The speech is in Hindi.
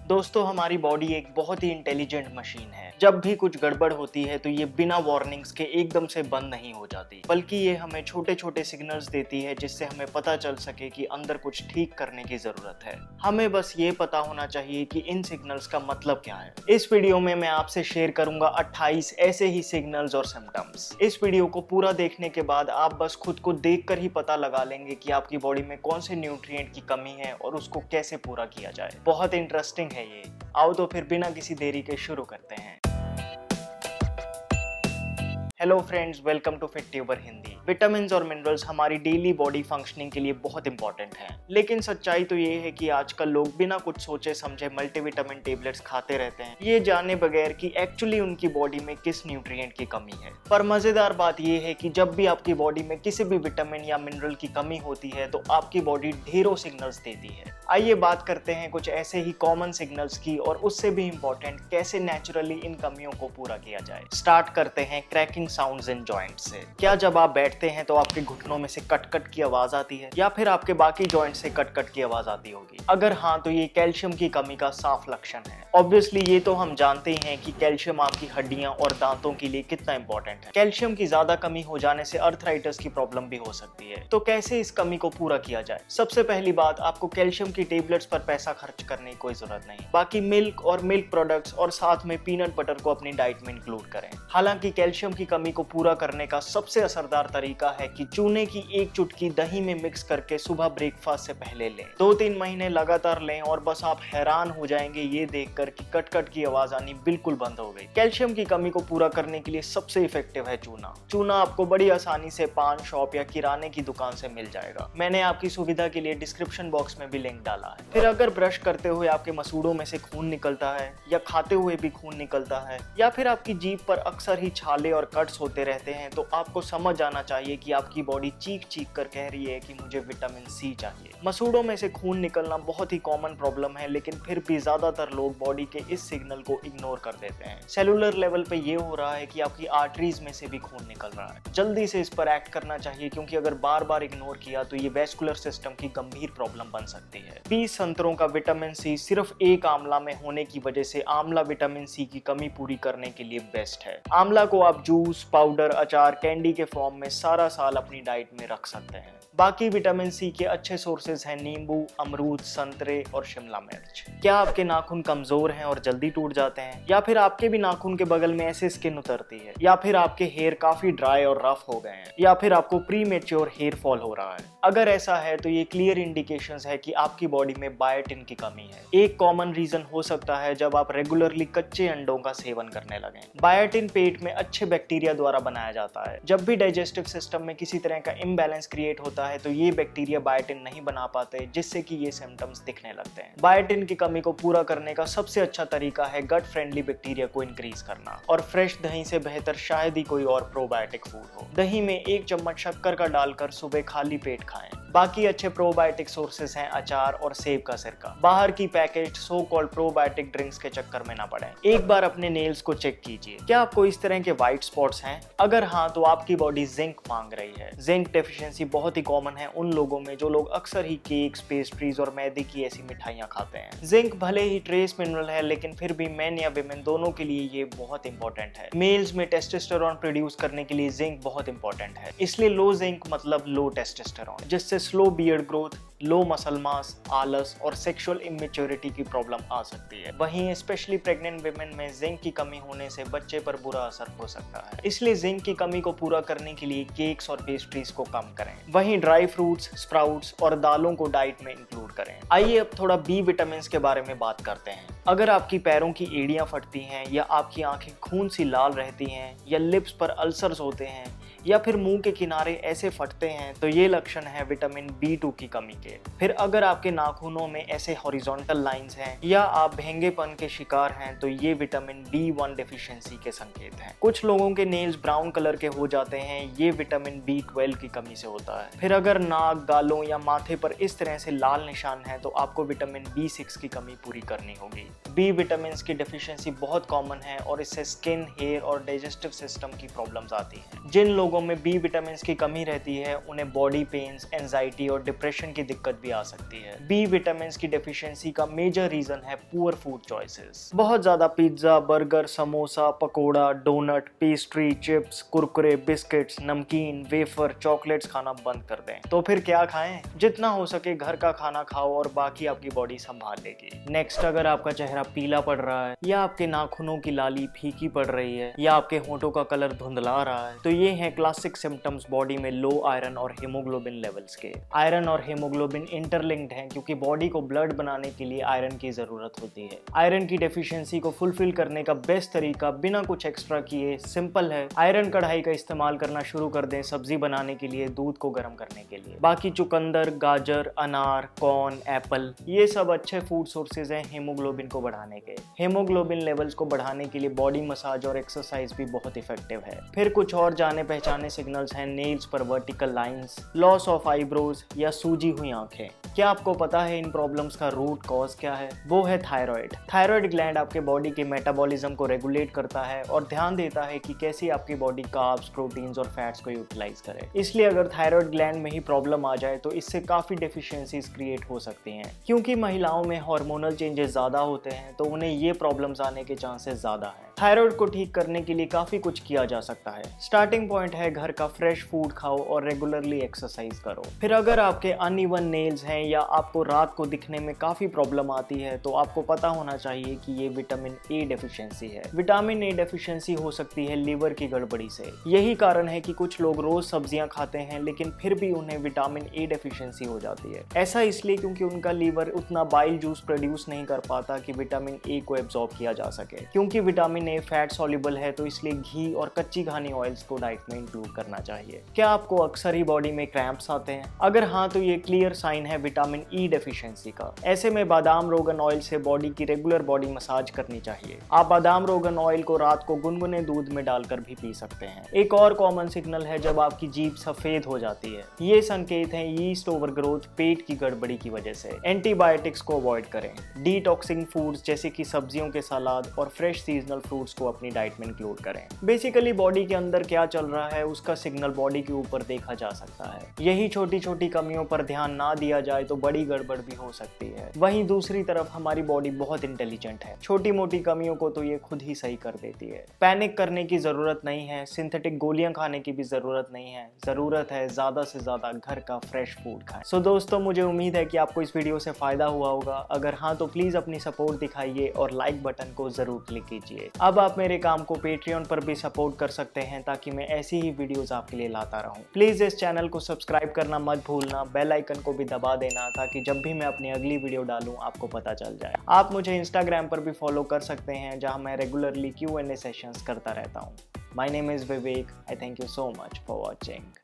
दोस्तों, हमारी बॉडी एक बहुत ही इंटेलिजेंट मशीन है। जब भी कुछ गड़बड़ होती है तो ये बिना वार्निंग्स के एकदम से बंद नहीं हो जाती, बल्कि ये हमें छोटे छोटे सिग्नल्स देती है जिससे हमें पता चल सके कि अंदर कुछ ठीक करने की जरूरत है। हमें बस ये पता होना चाहिए कि इन सिग्नल्स का मतलब क्या है। इस वीडियो में मैं आपसे शेयर करूंगा 28 ऐसे ही सिग्नल्स और सिम्टम्स। इस वीडियो को पूरा देखने के बाद आप बस खुद को देखकर ही पता लगा लेंगे कि आपकी बॉडी में कौन से न्यूट्रिएंट की कमी है और उसको कैसे पूरा किया जाए। बहुत इंटरेस्टिंग है ये। आओ तो फिर बिना किसी देरी के शुरू करते हैं। Hello friends, welcome to Fit Tuber Hindi. Vitamins और मिनरल्स हमारी डेली बॉडी फंक्शनिंग के लिए बहुत इंपॉर्टेंट हैं, लेकिन सच्चाई तो ये है कि आजकल लोग बिना कुछ सोचे समझे मल्टीविटामिन टेबलेट्स खाते रहते हैं, ये जाने बगैर कि एक्चुअली उनकी बॉडी में किस न्यूट्रिएंट की कमी है। पर मजेदार बात ये है कि जब भी आपकी बॉडी में किसी भी विटामिन या मिनरल की कमी होती है तो आपकी बॉडी ढेरों सिग्नल्स देती है। आइए बात करते हैं कुछ ऐसे ही कॉमन सिग्नल्स की, और उससे भी इम्पोर्टेंट कैसे नेचुरली इन कमियों को पूरा किया जाए। स्टार्ट करते हैं क्रैकिंग साउंड्स इन जॉइंट्स से। क्या जब आप बैठते हैं तो आपके घुटनों में से कट कट की आवाज आती है, या फिर आपके बाकी जॉइंट से कट कट की आवाज आती होगी? अगर हाँ, तो ये कैल्शियम की कमी का साफ लक्षण है। ऑब्वियसली ये तो हम जानते ही हैं कि कैल्शियम आपकी हड्डियां और दांतों के लिए कितना इंपॉर्टेंट है। कैल्शियम की ज्यादा कमी हो जाने से अर्थराइटिस की प्रॉब्लम भी हो सकती है। तो कैसे इस कमी को पूरा किया जाए? सबसे पहली बात, आपको कैल्शियम की टेबलेट्स पर पैसा खर्च करने की कोई जरूरत नहीं। बाकी मिल्क और मिल्क प्रोडक्ट्स और साथ में पीनट बटर को अपनी डाइट में इंक्लूड करें। हालांकि कैल्शियम की कमी को पूरा करने का सबसे असरदार तरीका है कि चूने की एक चुटकी दही में मिक्स करके सुबह ब्रेकफास्ट से पहले लें। 2-3 महीने लगातार लें और बस आप हैरान हो जाएंगे ये देखकर कि कट कट की आवाज आनी बिल्कुल बंद हो गई। कैल्शियम की कमी को पूरा करने के लिए सबसे इफेक्टिव है चूना। चूना आपको बड़ी आसानी से पान शॉप या किराने की दुकान से मिल जाएगा। मैंने आपकी सुविधा के लिए डिस्क्रिप्शन बॉक्स में भी लिंक डाला है। फिर अगर ब्रश करते हुए आपके मसूड़ों में से खून निकलता है, या खाते हुए भी खून निकलता है, या फिर आपकी जीभ पर अक्सर ही छाले और कट्स होते रहते हैं, तो आपको समझ आना चाहिए कि आपकी बॉडी चीख चीख कर कह रही है कि मुझे विटामिन सी चाहिए। मसूड़ों में से खून निकलना बहुत ही कॉमन प्रॉब्लम है, लेकिन फिर भी ज्यादातर लोग बॉडी के इस सिग्नल को इग्नोर कर देते हैं। सेलुलर लेवल पे ये हो रहा है कि आपकी आर्टरीज में से भी खून निकल रहा है। जल्दी से इस पर एक्ट करना चाहिए, क्योंकि अगर बार बार इग्नोर किया तो ये वैस्कुलर सिस्टम की गंभीर प्रॉब्लम बन सकती है। 20 संतरों का विटामिन सी सिर्फ एक आंवला में होने की वजह से आंवला विटामिन सी की कमी पूरी करने के लिए बेस्ट है। आंवला को आप जूस, पाउडर, अचार, कैंडी के फॉर्म में सारा साल अपनी डाइट में रख सकते हैं। बाकी विटामिन सी के अच्छे सोर्सेज हैं नींबू, अमरूद, संतरे और शिमला मिर्च। क्या आपके नाखून कमजोर हैं और जल्दी टूट जाते हैं, या फिर आपके भी नाखून के बगल में ऐसे स्किन उतरती है, या फिर आपके हेयर काफी ड्राई और रफ हो गए हैं, या फिर आपको प्री मैच्योर हेयर फॉल हो रहा है? अगर ऐसा है तो ये क्लियर इंडिकेशंस है कि आपकी बॉडी में बायोटिन की कमी है। एक कॉमन रीजन हो सकता है जब आप रेगुलरली कच्चे अंडों का सेवन करने लगें। बायोटिन पेट में अच्छे बैक्टीरिया द्वारा बनाया जाता है। जब भी डाइजेस्टिव सिस्टम में किसी तरह का इम्बैलेंस क्रिएट होता है तो ये बैक्टीरिया बायोटिन नहीं बना पाते, जिससे कि ये सिम्टम्स दिखने लगते हैं। बायोटिन की कमी को पूरा करने का सबसे अच्छा तरीका है गट फ्रेंडली बैक्टीरिया को इंक्रीज करना, और फ्रेश दही से बेहतर शायद ही कोई और प्रोबायोटिक फूड हो। दही में 1 चम्मच शक्कर का डालकर सुबह खाली पेट खाएं। बाकी अच्छे प्रोबायोटिक सोर्सेस हैं अचार और सेब का सिरका। बाहर की packaged so called probiotic drinks के चक्कर में ना पड़ें। एक बार अपने नेल्स को चेक कीजिए, क्या आपको इस तरह के व्हाइट स्पॉट्स हैं? अगर हाँ, तो आपकी बॉडी जिंक मांग रही है। जिंक डेफिशिएंसी बहुत ही कॉमन है उन लोगों में जो लोग अक्सर ही केक्स, पेस्ट्रीज और मैदे की ऐसी मिठाइयां खाते हैं। जिंक भले ही ट्रेस मिनरल है, लेकिन फिर भी मेन या विमेन दोनों के लिए ये बहुत इंपॉर्टेंट है। मेल्स में टेस्टोस्टेरोन प्रोड्यूस करने के लिए जिंक बहुत इंपॉर्टेंट है, इसलिए लो जिंक मतलब लो टेस्टोस्टेरोन, जिससे स्लो बियर्ड ग्रोथ, लो मसल मास, आलस और सेक्सुअल इमेच्योरिटी की प्रॉब्लम आ सकती है। वहीं स्पेशली प्रेग्नेंट विमेन में जिंक की कमी होने से बच्चे पर बुरा असर हो सकता है, इसलिए जिंक की कमी को पूरा करने के लिए केक्स और पेस्ट्रीज को कम करें। वहीं ड्राई फ्रूट्स, स्प्राउट्स और दालों को डाइट में इंक्लूड करें। आइए अब थोड़ा बी विटामिन के बारे में बात करते हैं। अगर आपकी पैरों की एड़ियां फटती हैं, या आपकी आंखें खून सी लाल रहती हैं, या लिप्स पर अल्सर्स होते हैं, या फिर मुंह के किनारे ऐसे फटते हैं, तो ये लक्षण है विटामिन B2 की कमी के। फिर अगर आपके नाखूनों में ऐसे हॉरिजॉन्टल लाइंस हैं, या आप भेंगेपन के शिकार हैं, तो ये विटामिन B1 डेफिशिएंसी के संकेत हैं। कुछ लोगों के नेल्स ब्राउन कलर के हो जाते हैं, ये विटामिन B12 की कमी से होता है। फिर अगर नाक, गालों या माथे पर इस तरह से लाल निशान है, तो आपको विटामिन B6 की कमी पूरी करनी होगी। बी विटामिन की डेफिशिएंसी बहुत कॉमन है, और इससे स्किन, हेयर और डाइजेस्टिव सिस्टम की प्रॉब्लम्स आती हैं। जिन लोगों लोगों में बी विटामिन की कमी रहती है उन्हें बॉडी पेन्स, एंजाइटी और डिप्रेशन की दिक्कत भी आ सकती है। बी विटामिन की डेफिशिएंसी का मेजर रीजन है पुअर फूड चॉइसेस। बहुत ज्यादा pizza, burger, samosa, pakora, donut, pastry, chips, Kurkure, biscuits, नमकीन, वेफर, चॉकलेट्स खाना बंद कर दें। तो फिर क्या खाएं? जितना हो सके घर का खाना खाओ और बाकी आपकी बॉडी संभाल लेगी। नेक्स्ट, अगर आपका चेहरा पीला पड़ रहा है या आपके नाखूनों की लाली फीकी पड़ रही है या आपके होंठों का कलर धुंधला रहा है तो ये हैं क्लासिक सिम्टम्स बॉडी में लो आयरन और हीमोग्लोबिन लेवल्स के। आयरन और हीमोग्लोबिन इंटरलिंक्ड हैं क्योंकि बॉडी को ब्लड बनाने के लिए आयरन की जरूरत होती है। आयरन की डेफिशिएंसी को फुलफिल करने का बेस्ट तरीका बिना कुछ एक्स्ट्रा किए सिंपल है। आयरन कढ़ाई का इस्तेमाल करना शुरू कर दें सब्जी बनाने के लिए, दूध को गर्म करने के लिए। बाकी चुकंदर, गाजर, अनार, कॉर्न, एप्पल, ये सब अच्छे फूड सोर्सेज हैं हीमोग्लोबिन को बढ़ाने के। हीमोग्लोबिन लेवल्स को बढ़ाने के लिए बॉडी मसाज और एक्सरसाइज भी बहुत इफेक्टिव है। फिर कुछ और जाने पहचाने सिग्नल्स हैं नेल्स पर vertical lines, loss of eyebrows या सूजी हुई आंखें। क्या आपको पता है इन प्रॉब्लम्स का रूट कॉज क्या है? वो है थायराइड। थायराइड ग्लैंड आपके बॉडी के मेटाबॉलिज्म को रेगुलेट करता है और ध्यान देता है कि कैसे आपकी बॉडी कार्ब्स, प्रोटीन्स और फैट्स को यूटिलाइज करे। इसलिए अगर थायराइड ग्लैंड में ही प्रॉब्लम आ जाए तो इससे काफी डेफिशिएंसीज क्रिएट हो सकती हैं। क्योंकि महिलाओं में हार्मोनल चेंजेस ज्यादा होते हैं तो उन्हें ये प्रॉब्लम्स आने के चांसेस ज्यादा हैं। थायराइड को ठीक करने के लिए काफी कुछ किया जा सकता है। स्टार्टिंग पॉइंट है घर का फ्रेश फूड खाओ और रेगुलरली एक्सरसाइज करो। फिर अगर आपके अनइवन नेल्स हैं या आपको रात को दिखने में काफी प्रॉब्लम आती है तो आपको पता होना चाहिए कि ये विटामिन ए डेफिशिएंसी है। विटामिन ए डेफिशिएंसी हो सकती है लीवर की गड़बड़ी से। यही कारण है कि कुछ लोग रोज सब्जियां खाते हैं लेकिन फिर भी उन्हें विटामिन ए डेफिशिएंसी हो जाती है। ऐसा इसलिए क्योंकि उनका लीवर उतना बाइल जूस प्रोड्यूस नहीं कर पाता कि विटामिन ए को एब्जॉर्ब किया जा सके। क्योंकि विटामिन ए फैट सॉल्युबल है तो इसलिए घी और कच्ची घानी ऑयल्स को डाइट में इंक्लूड करना चाहिए। क्या आपको अक्सर ही बॉडी में क्रैम्प्स आते हैं? अगर हाँ तो ये क्लियर साइन है विटामिन ई डेफिशिएंसी का। ऐसे में बादाम रोगन ऑयल से बॉडी की रेगुलर बॉडी मसाज करनी चाहिए। आप बादाम रोगन ऑयल को रात को गुनगुने दूध में डालकर भी पी सकते हैं। एक और कॉमन सिग्नल है जब आपकी जीभ सफेद हो जाती है। ये संकेत है यीस्ट ओवरग्रोथ, पेट की गड़बड़ी की वजह से। एंटीबायोटिक्स को अवॉइड करें। डिटॉक्सिंग फूड्स जैसे कि सब्जियों के सलाद और फ्रेश सीजनल फ्रूट्स को अपनी डाइट में इंक्लूड करें। बेसिकली बॉडी के अंदर क्या चल रहा है उसका सिग्नल बॉडी के ऊपर देखा जा सकता है। यही छोटी छोटी कमियों पर ध्यान ना दिया जाए तो बड़ी गड़बड़ भी हो सकती है। वहीं दूसरी तरफ हमारी बॉडी बहुत इंटेलिजेंट है, छोटी मोटी कमियों को तो ये खुद ही सही कर देती है। पैनिक करने की जरूरत नहीं है, सिंथेटिक गोलियां खाने की भी जरूरत नहीं है। जरूरत है ज्यादा से ज्यादा घर का फ्रेश फूड खाएं। सो दोस्तों, मुझे उम्मीद है कि आपको इस वीडियो से फायदा हुआ होगा। अगर हाँ तो प्लीज अपनी सपोर्ट दिखाइए और लाइक बटन को जरूर क्लिक कीजिए। अब आप मेरे काम को पेट्रियन पर भी सपोर्ट कर सकते हैं ताकि मैं ऐसी ही वीडियोस आपके लिए लाता रहूं। प्लीज इस चैनल को सब्सक्राइब करना मत भूलना, बेल आइकन को भी दबा देना ताकि जब भी मैं अपनी अगली वीडियो डालूं आपको पता चल जाए। आप मुझे इंस्टाग्राम पर भी फॉलो कर सकते हैं जहां मैं रेगुलरली Q&A सेशंस करता रहता हूं। My name is Vivek. I thank you so much for watching.